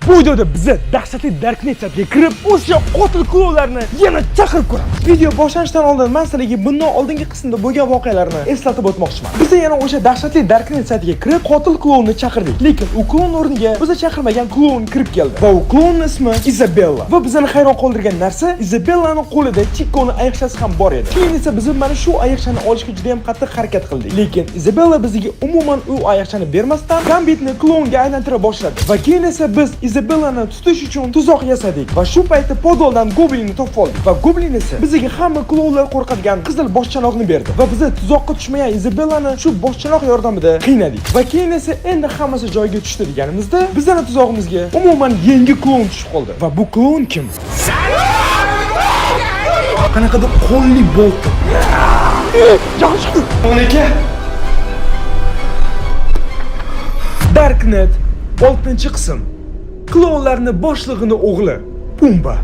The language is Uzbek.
Bu videoda biza dahshatli Darknet saytiga kirib, o'sha qotil klonlarni yana chaqirib ko'ramiz. Video boshlanishidan oldin men sizlarga bundan oldingi qismda bo'lgan voqealarni eslatib o'tmoqchiman. Biz yana o'sha dahshatli Darknet saytiga kirib, qotil klonni chaqirdik. Lekin u klon o'rniga biza chaqirmagan klon kirib keldi. Va u klonning ismi Isabella. Va bizani hayron qoldirgan narsa, Isabellaning qo'lida Chico'ni ayiqchasi ham bor edi. Keyin esa biz mana shu ayiqchani olishga juda ham qattiq harakat qildik. Lekin Isabella bizga umuman u ayiqchani bermasdan Gambitni klonga aylantira boshladi. Va keyin esa biz Isabellani tutish uchun tuzoq yasadik va shu paytda podoldan Goblinni topib oldik. Va Goblin esa bizga hamma klonlar qo'rqadigan qizil boshchanoqni berdi. Va biz tuzoqqa tushmagan Isabellani shu boshchanoq yordamida qiynadik. Va keyin esa endi hammasi joyiga tushdi deganimizda, bizning tuzog'imizga umuman yangi klon tushib qoldi. Va bu klon kim? Qanaqadir qonli bo'ldi. Yaxshi. Onaka. Darknet 6-qism. Klonlarning boshlig'ining o'g'li Pumba.